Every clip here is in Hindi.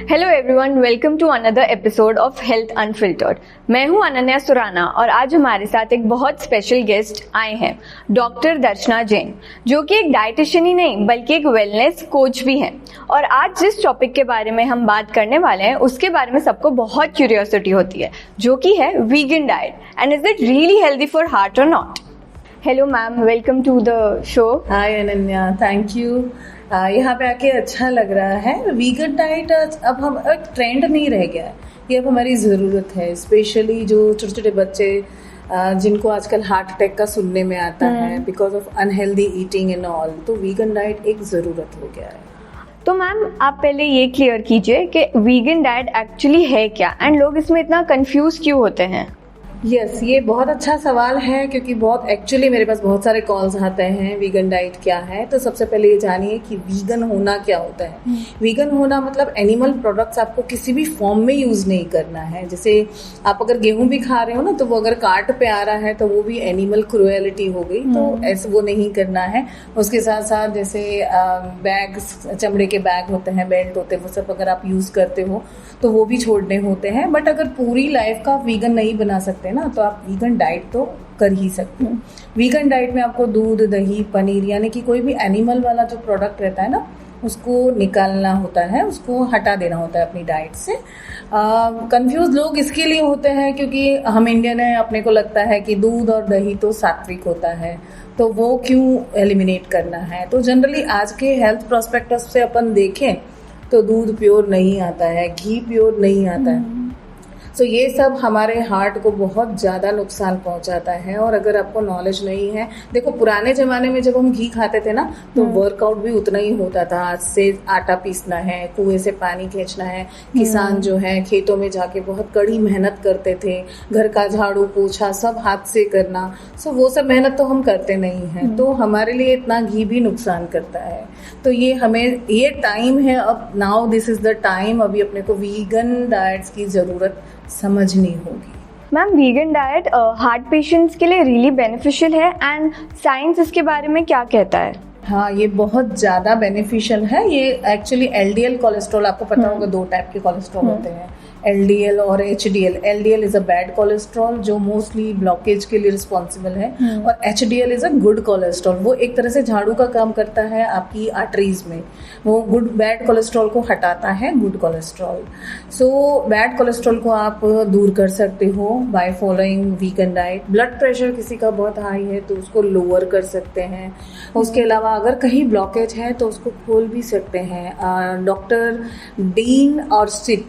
Hello everyone, welcome to another episode of health unfiltered. मैं हूं अनन्या सुराना और आज हमारे साथ एक बहुत स्पेशल गेस्ट आए हैं, डॉक्टर दर्शना जैन, जो कि एक डाइटिशियन ही नहीं बल्कि एक वेलनेस कोच भी हैं। और आज जिस टॉपिक के बारे में हम बात करने वाले हैं उसके बारे में सबको बहुत क्यूरियोसिटी होती है, जो कि है vegan diet and is it really healthy for heart और not. Hello ma'am, welcome to the show. Hi Ananya, thank you. यहाँ पे आके अच्छा लग रहा है। वीगन डाइट अब हम एक ट्रेंड नहीं रह गया है, ये अब हमारी ज़रूरत है। स्पेशली जो छोटे छोटे बच्चे जिनको आजकल हार्ट अटैक का सुनने में आता है because of unhealthy eating and all, तो वीगन डाइट एक ज़रूरत हो गया है। तो मैम, आप पहले ये क्लियर कीजिए कि वीगन डाइट एक्चुअली है क्या एंड लोग इसमें इतना कंफ्यूज क्यों होते हैं। यस, ये बहुत अच्छा सवाल है क्योंकि एक्चुअली मेरे पास बहुत सारे कॉल्स आते हैं वीगन डाइट क्या है। तो सबसे पहले ये जानिए कि वीगन होना क्या होता है। वीगन होना मतलब एनिमल प्रोडक्ट्स आपको किसी भी फॉर्म में यूज़ नहीं करना है। जैसे आप अगर गेहूं भी खा रहे हो ना, तो वो अगर काट पे आ रहा है तो वो भी एनिमल क्रूएलिटी हो गई, तो ऐसे वो नहीं करना है। उसके साथ साथ जैसे बैग्स, चमड़े के बैग होते हैं, बेल्ट होते हैं, वो सब अगर आप यूज़ करते हो तो वो भी छोड़ने होते हैं। बट अगर पूरी लाइफ का वीगन नहीं बना सकते ना, तो आप वीगन डाइट तो कर ही सकते हो। वीगन डाइट में आपको दूध, दही, पनीर यानी कि कोई भी एनिमल वाला जो प्रोडक्ट रहता है ना, उसको निकालना होता है, उसको हटा देना होता है अपनी डाइट से। कंफ्यूज लोग इसके लिए होते हैं क्योंकि हम इंडियन है, अपने को लगता है कि दूध और दही तो सात्विक होता है, तो वो क्यों एलिमिनेट करना है। तो जनरली आज के हेल्थ प्रोस्पेक्टस से अपन देखें तो दूध प्योर नहीं आता है, घी प्योर नहीं आता है। तो ये सब हमारे हार्ट को बहुत ज़्यादा नुकसान पहुंचाता है। और अगर आपको नॉलेज नहीं है, देखो पुराने ज़माने में जब हम घी खाते थे ना, तो वर्कआउट भी उतना ही होता था। आज से आटा पीसना है, कुएं से पानी खींचना है, किसान जो है खेतों में जाके बहुत कड़ी मेहनत करते थे, घर का झाड़ू पोछा सब हाथ से करना। सो वो सब मेहनत तो हम करते नहीं हैं, तो हमारे लिए इतना घी भी नुकसान करता है। तो ये हमें ये टाइम है, अब now this is the time, अभी अपने को वीगन डाइट्स की ज़रूरत समझनी होगी। Ma'am, vegan diet heart patients के लिए रियली बेनिफिशियल है एंड साइंस इसके बारे में क्या कहता है? हाँ, ये बहुत ज़्यादा बेनिफिशियल है। ये एक्चुअली एलडीएल कोलेस्ट्रॉल, आपको पता होगा 2 टाइप के कोलेस्ट्रॉल होते हैं, एलडीएल और HDL. LDL is a bad cholesterol जो मोस्टली ब्लॉकेज के लिए रिस्पॉन्सिबल है, और HDL is a good cholesterol. वो एक तरह से झाड़ू का काम करता है आपकी आर्टरीज में, वो बैड कोलेस्ट्रॉल को हटाता है good cholesterol. So bad cholesterol को आप दूर कर सकते हो by following vegan diet. Blood pressure किसी का बहुत हाई है तो उसको लोअर कर सकते हैं। उसके अलावा अगर कहीं ब्लॉकेज है तो उसको खोल भी सकते हैं। डॉक्टर डीन और सिट,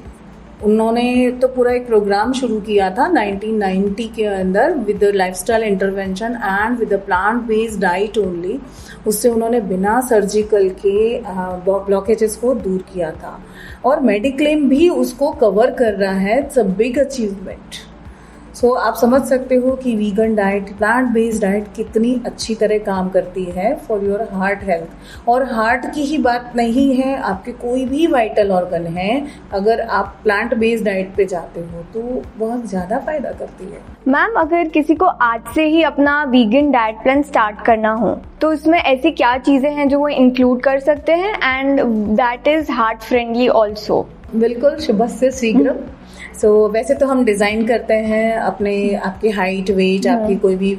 उन्होंने तो पूरा एक प्रोग्राम शुरू किया था 1990 के अंदर with lifestyle intervention and with plant based diet only. उससे उन्होंने बिना सर्जिकल के ब्लॉकेजेस को दूर किया था, और मेडिक्लेम भी उसको कवर कर रहा है। It's a big achievement. So आप समझ सकते हो कि vegan diet, plant based diet कितनी अच्छी तरह काम करती है फॉर योर हार्ट हेल्थ। और हार्ट की ही बात नहीं है, आपके कोई भी वाइटल ऑर्गन है, अगर आप प्लांट बेस्ड डाइट पे जाते हो तो बहुत ज़्यादा फायदा करती है। मैम, अगर किसी को आज से ही अपना वीगन डाइट प्लान स्टार्ट करना हो तो उसमें ऐसी क्या चीज़ें हैं जो वो इंक्लूड कर सकते हैं and that is heart friendly also? बिल्कुल, शुभस्य शीघ्रम। वैसे तो हम डिज़ाइन करते हैं आपकी हाइट, वेट, आपकी कोई भी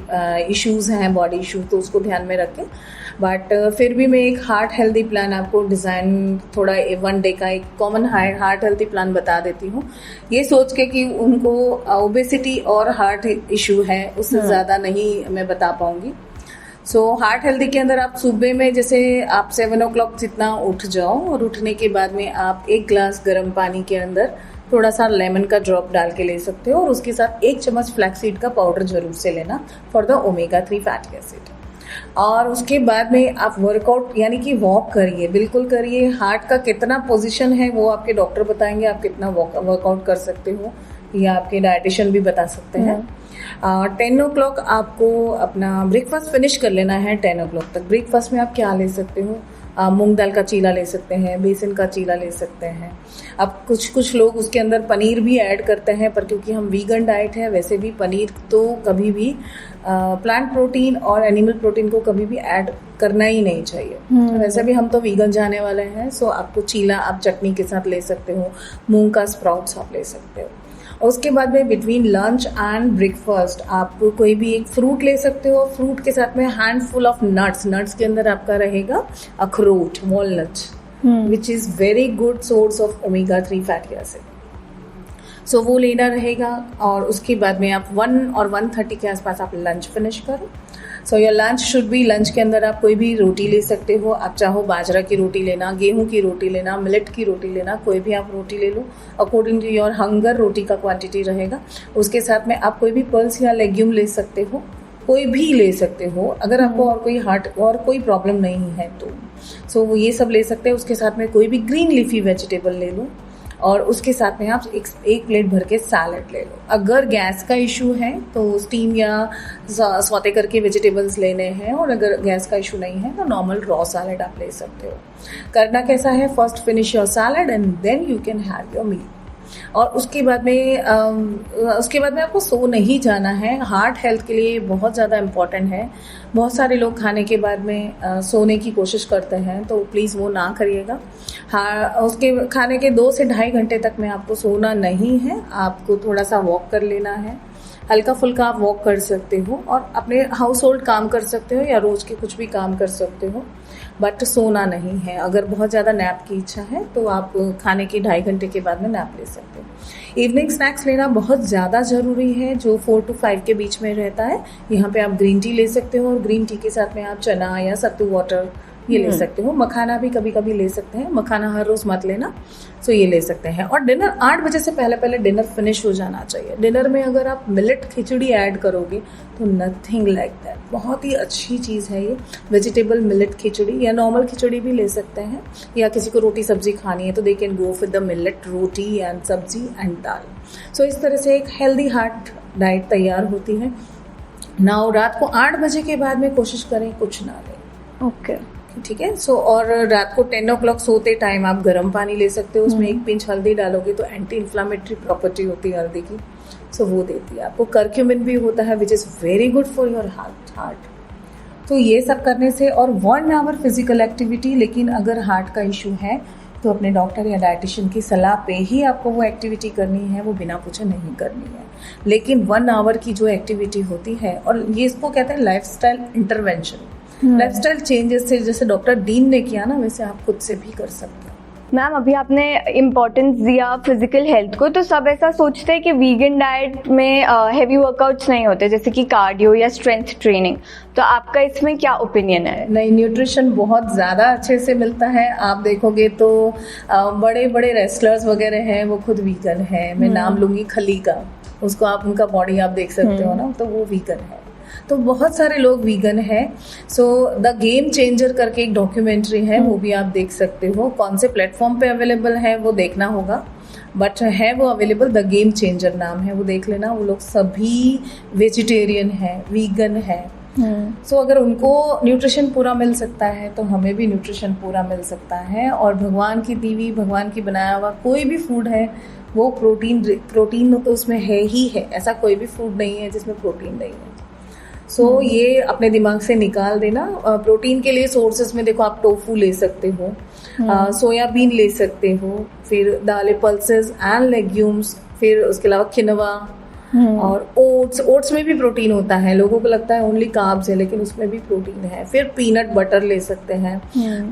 इश्यूज हैं, बॉडी इशू, तो उसको ध्यान में रखें। बट फिर भी मैं एक हार्ट हेल्दी प्लान आपको डिज़ाइन, थोड़ा 1 डे का एक कॉमन हार्ट हेल्दी प्लान बता देती हूँ, ये सोच के कि उनको ओबेसिटी और हार्ट इशू है, उससे ज़्यादा नहीं मैं बता पाऊँगी। हार्ट हेल्दी के अंदर आप सुबह में जैसे आप 7 o'clock जितना उठ जाओ, और उठने के बाद में आप 1 गिलास गर्म पानी के अंदर थोड़ा सा लेमन का ड्रॉप डाल के ले सकते हो, और उसके साथ 1 चम्मच फ्लैक्सीड का पाउडर जरूर से लेना for the omega 3 fatty acid. और उसके बाद में आप वर्कआउट यानी कि वॉक करिए, बिल्कुल करिए। हार्ट का कितना पोजीशन है वो आपके डॉक्टर बताएंगे, आप कितना वर्कआउट कर सकते हो, या आपके डाइटिशियन भी बता सकते हैं। 10 o'clock आपको अपना ब्रेकफास्ट फिनिश कर लेना है। 10 o'clock तक ब्रेकफास्ट में आप क्या ले सकते हो, मूंग दाल का चीला ले सकते हैं, बेसन का चीला ले सकते हैं। अब कुछ लोग उसके अंदर पनीर भी ऐड करते हैं, पर क्योंकि हम वीगन डाइट है, वैसे भी पनीर तो कभी भी प्लांट प्रोटीन और एनिमल प्रोटीन को कभी भी ऐड करना ही नहीं चाहिए। वैसे भी हम तो वीगन जाने वाले हैं, सो आपको चीला आप चटनी के साथ ले सकते हो, मूंग का स्प्राउट्स आप ले सकते हो। और उसके बाद में बिटवीन लंच एंड ब्रेकफास्ट आप कोई भी एक फ्रूट ले सकते हो। फ्रूट के साथ में हैंडफुल ऑफ नट्स के अंदर आपका रहेगा अखरोट, walnuts, which is very good source of omega 3 fatty acid. So वो लेना रहेगा। और उसके बाद में आप 1 और 1:30 के आसपास आप लंच फिनिश करो। So your lunch should be, lunch के अंदर आप कोई भी रोटी ले सकते हो। आप चाहो बाजरा की रोटी लेना, गेहूं की रोटी लेना, मिलेट की रोटी लेना, कोई भी आप रोटी ले लो अकॉर्डिंग टू योर हंगर। रोटी का क्वांटिटी रहेगा। उसके साथ में आप कोई भी पल्स या लेग्यूम ले सकते हो, कोई भी ले सकते हो, अगर आपको और कोई हार्ट और कोई प्रॉब्लम नहीं है तो। सो वो ये सब ले सकते हैं। उसके साथ में कोई भी ग्रीन लीफी वेजिटेबल ले लो, और उसके साथ में आप एक प्लेट भर के सैलड ले लो। अगर गैस का इशू है तो स्टीम या सौते करके वेजिटेबल्स लेने हैं, और अगर गैस का इशू नहीं है तो नॉर्मल रॉ सैलड आप ले सकते हो। करना कैसा है, first finish your salad and then you can have your meal. और उसके बाद में आपको सो नहीं जाना है। हार्ट हेल्थ के लिए बहुत ज़्यादा इम्पॉर्टेंट है। बहुत सारे लोग खाने के बाद में सोने की कोशिश करते हैं, तो प्लीज़ वो ना करिएगा। हाँ, उसके खाने के 2 से ढाई घंटे तक में आपको सोना नहीं है। आपको थोड़ा सा वॉक कर लेना है, हल्का फुल्का आप वॉक कर सकते हो, और अपने हाउस होल्ड काम कर सकते हो या रोज के कुछ भी काम कर सकते हो, बट सोना नहीं है। अगर बहुत ज़्यादा नैप की इच्छा है तो आप खाने के 2.5 घंटे के बाद में नैप ले सकते हो। इवनिंग स्नैक्स लेना बहुत ज़्यादा ज़रूरी है, जो 4 to 5 के बीच में रहता है। यहाँ पे आप ग्रीन टी ले सकते हो, और ग्रीन टी के साथ में आप चना या सत्तू वाटर ये ले सकते हो। मखाना भी कभी कभी ले सकते हैं, मखाना हर रोज मत लेना। सो ये ले सकते हैं। और डिनर 8 बजे से पहले डिनर फिनिश हो जाना चाहिए। डिनर में अगर आप मिलेट खिचड़ी ऐड करोगे तो नथिंग लाइक दैट, बहुत ही अच्छी चीज़ है ये वेजिटेबल मिलेट खिचड़ी, या नॉर्मल खिचड़ी भी ले सकते हैं, या किसी को रोटी सब्जी खानी है तो they can go with the millet roti and सब्जी एंड दाल। सो इस तरह से एक हेल्दी हार्ट डाइट तैयार होती है। नाउ रात को 8 बजे के बाद में कोशिश करें कुछ ना लें। ओके, ठीक है। सो और रात को 10 o'clock सोते टाइम आप गर्म पानी ले सकते हो। उसमें 1 पिंच हल्दी डालोगे तो एंटी इन्फ्लामेटरी प्रॉपर्टी होती है हल्दी की, सो वो देती है आपको। करक्यूमिन भी होता है which is very good for your heart. तो ये सब करने से, और 1 आवर फिजिकल एक्टिविटी, लेकिन अगर हार्ट का इशू है तो अपने डॉक्टर या डाइटिशियन की सलाह पे ही आपको वो एक्टिविटी करनी है, वो बिना पूछे नहीं करनी है। लेकिन 1 आवर की जो एक्टिविटी होती है, और ये इसको कहते हैं लाइफस्टाइल इंटरवेंशन, लाइफस्टाइल चेंजेस से, जैसे डॉक्टर डीन ने किया ना, वैसे आप खुद से भी कर सकते हो। मैम अभी आपने इम्पोर्टेंस दिया फिजिकल हेल्थ को, तो सब ऐसा सोचते हैं कि वीगन डाइट में हेवी वर्कआउट्स नहीं होते, जैसे कि कार्डियो या स्ट्रेंथ ट्रेनिंग, तो आपका इसमें क्या ओपिनियन है? नहीं, न्यूट्रिशन बहुत ज़्यादा अच्छे से मिलता है। आप देखोगे तो बड़े बड़े रेसलर्स वगैरह हैं, वो खुद वीगन है। मैं नाम लूँगी खली का, उसको आप उनका बॉडी आप देख सकते हो ना, तो वो वीगन है। तो बहुत सारे लोग वीगन हैं। सो द गेम चेंजर करके एक डॉक्यूमेंट्री है, वो भी आप देख सकते हो। कौन से प्लेटफॉर्म पे अवेलेबल है वो देखना होगा, बट है वो अवेलेबल, द गेम चेंजर नाम है, वो देख लेना। वो लोग सभी वेजिटेरियन है, वीगन है। सो अगर उनको न्यूट्रिशन पूरा मिल सकता है तो हमें भी न्यूट्रिशन पूरा मिल सकता है। और भगवान की दी हुई, भगवान की बनाया हुआ कोई भी फूड है वो प्रोटीन तो उसमें है ही है। ऐसा कोई भी फूड नहीं है जिसमें प्रोटीन नहीं है। सो ये अपने दिमाग से निकाल देना। प्रोटीन के लिए सोर्सेस में देखो, आप टोफू ले सकते हो, सोयाबीन ले सकते हो, फिर दालें, पल्सेस एंड लेग्यूम्स, फिर उसके अलावा किनवा और ओट्स में भी प्रोटीन होता है। लोगों को लगता है ओनली कार्ब्स है, लेकिन उसमें भी प्रोटीन है। फिर पीनट बटर ले सकते हैं,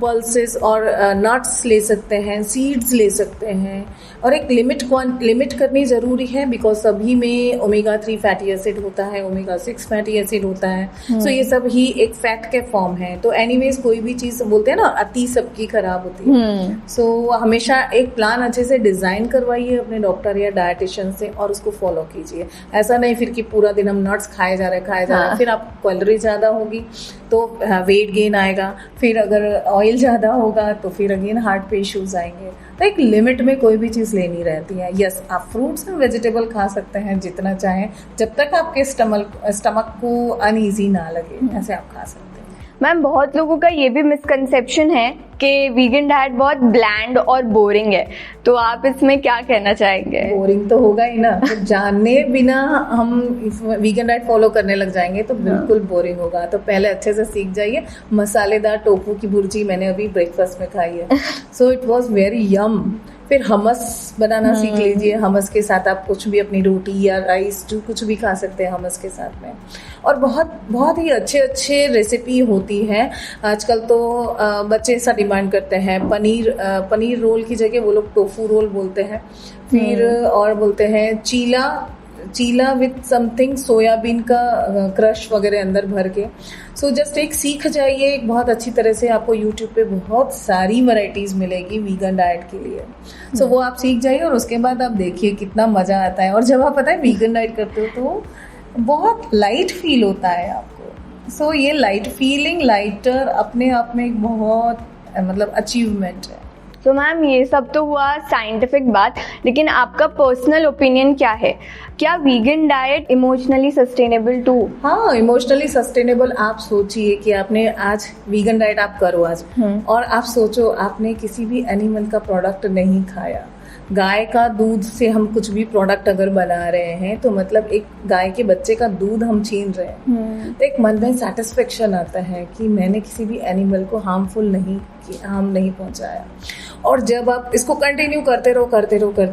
पल्सेस और नट्स ले सकते हैं, सीड्स ले सकते हैं। और एक लिमिट करनी ज़रूरी है, बिकॉज सभी में ओमेगा 3 फैटी एसिड होता है, ओमेगा 6 फैटी एसिड होता है। सो ये सब ही एक फैट के फॉर्म है। तो एनीवेज कोई भी चीज़ बोलते हैं ना, अति सबकी खराब होती है। सो हमेशा एक प्लान अच्छे से डिज़ाइन करवाइए अपने डॉक्टर या डायटिशियन से, और उसको फॉलो कीजिए। ऐसा नहीं फिर कि पूरा दिन हम नट्स खाए जा रहे हैं, फिर आप कैलोरी ज़्यादा होगी तो वेट गेन आएगा, फिर अगर ऑयल ज़्यादा होगा तो फिर अगेन हार्ट पे इश्यूज आएंगे। तो एक लिमिट में कोई भी चीज़ लेनी रहती है। यस, आप फ्रूट्स एंड वेजिटेबल खा सकते हैं जितना चाहें, जब तक आपके स्टमक को अनईजी ना लगे, ऐसे आप खा सकते हैं। मैम बहुत लोगों का ये भी मिसकंसेप्शन है कि वीगन डाइट बहुत ब्लैंड और बोरिंग है, तो आप इसमें क्या कहना चाहेंगे? बोरिंग तो होगा ही ना, तो जाने बिना हम वीगन डाइट फॉलो करने लग जाएंगे तो बिल्कुल बोरिंग होगा। तो पहले अच्छे से सीख जाइए। मसालेदार टोफू की भुर्जी मैंने अभी ब्रेकफास्ट में खाई है, सो इट वाज वेरी यम। फिर हमस बनाना सीख लीजिए। हमस के साथ आप कुछ भी अपनी रोटी या राइस जो कुछ भी खा सकते हैं हमस के साथ में। और बहुत बहुत ही अच्छे रेसिपी होती हैं आजकल तो। बच्चे ऐसा डिमांड करते हैं पनीर रोल की जगह वो लोग टोफू रोल बोलते हैं। फिर और बोलते हैं चीला विथ समथिंग सोयाबीन का क्रश वगैरह अंदर भर के। सो जस्ट एक सीख जाइए, एक बहुत अच्छी तरह से आपको यूट्यूब पे बहुत सारी वैरायटीज मिलेगी वीगन डाइट के लिए। सो वो आप सीख जाइए और उसके बाद आप देखिए कितना मजा आता है। और जब आप पता है वीगन डाइट करते हो तो बहुत लाइट फील होता है आपको। सो ये लाइट फीलिंग, लाइटर अपने आप में एक बहुत मतलब अचीवमेंट है। तो मैम ये सब तो हुआ साइंटिफिक बात, लेकिन आपका पर्सनल ओपिनियन क्या है? क्या vegan diet emotionally sustainable too? हाँ, इमोशनली सस्टेनेबल। आप सोचिए कि आपने आज वीगन डाइट आप करो आज, और आप सोचो आपने किसी भी एनिमल का प्रोडक्ट नहीं खाया। गाय का दूध से हम कुछ भी प्रोडक्ट अगर बना रहे हैं तो मतलब एक गाय के बच्चे का दूध हम छीन रहे हैं। तो एक मन में सेटिस्फेक्शन आता है कि मैंने किसी भी एनिमल को हार्म नहीं पहुंचाया। और जब आप इसको कंटिन्यू करते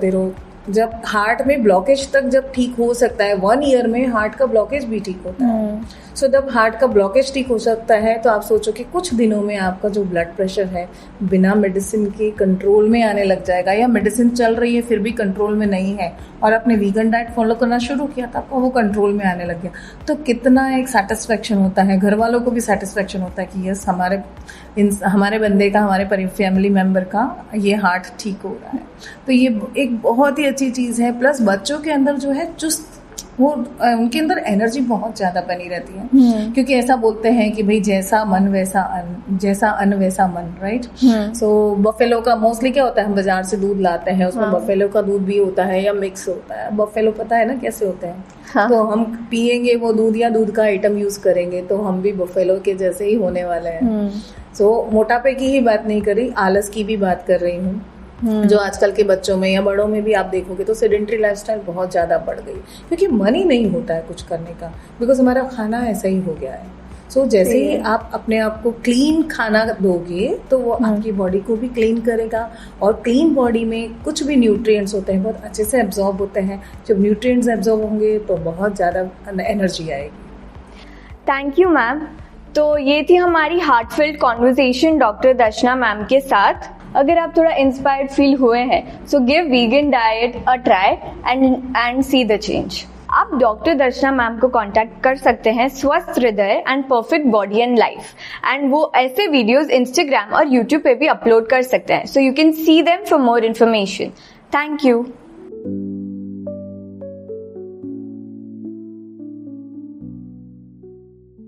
रहो, जब हार्ट में ब्लॉकेज तक जब ठीक हो सकता है, 1 ईयर में हार्ट का ब्लॉकेज भी ठीक होता है। सो जब हार्ट का ब्लॉकेज ठीक हो सकता है तो आप सोचो कि कुछ दिनों में आपका जो ब्लड प्रेशर है बिना मेडिसिन के कंट्रोल में आने लग जाएगा, या मेडिसिन चल रही है फिर भी कंट्रोल में नहीं है और आपने वीगन डाइट फॉलो करना शुरू किया तो आपको वो कंट्रोल में आने लग गया। तो कितना एक सेटिस्फेक्शन होता है, घर वालों को भी सेटिस्फेक्शन होता है कि यस हमारे बंदे का, हमारे फैमिली मेम्बर का ये हार्ट ठीक हो रहा है। तो ये एक बहुत ही अच्छी चीज़ है। प्लस बच्चों के अंदर जो है चुस्त, वो उनके अंदर एनर्जी बहुत ज्यादा बनी रहती है, क्योंकि ऐसा बोलते हैं कि भाई जैसा अन्न वैसा मन, राइट? सो बफेलो का मोस्टली क्या होता है, हम बाजार से दूध लाते हैं, उसमें बफेलो का दूध भी होता है या मिक्स होता है। बफेलो पता है ना कैसे होते हैं। तो हम पियेंगे वो दूध या दूध का आइटम यूज करेंगे तो हम भी बफेलो के जैसे ही होने वाले हैं। सो मोटापे की ही बात नहीं कर रही, आलस की भी बात कर रही हूँ। जो आजकल के बच्चों में या बड़ों में भी आप देखोगे तो सेडेंटरी लाइफस्टाइल बहुत ज्यादा बढ़ गई, क्योंकि मन ही नहीं होता है कुछ करने का, बिकॉज हमारा खाना ऐसा ही हो गया है। सो जैसे ही आप अपने आप को क्लीन खाना दोगे तो वो आपकी बॉडी को भी क्लीन करेगा, और क्लीन बॉडी में कुछ भी न्यूट्रिएंट्स होते हैं बहुत अच्छे से एब्जॉर्ब होते हैं। जब न्यूट्रिएंट्स एब्जॉर्ब होंगे तो बहुत ज्यादा एनर्जी आएगी। Thank you ma'am. तो ये थी हमारी हार्टफेल्ट कॉन्वर्सेशन डॉक्टर दर्शना मैम के साथ। अगर आप थोड़ा इंस्पायर्ड फील हुए हैं so give vegan diet a try and see the change. आप डॉक्टर दर्शना मैम को कांटेक्ट कर सकते हैं स्वस्थ हृदय and perfect body and life, and वो ऐसे वीडियोस इंस्टाग्राम और यूट्यूब पे भी अपलोड कर सकते हैं, so you can see them for more information. Thank you.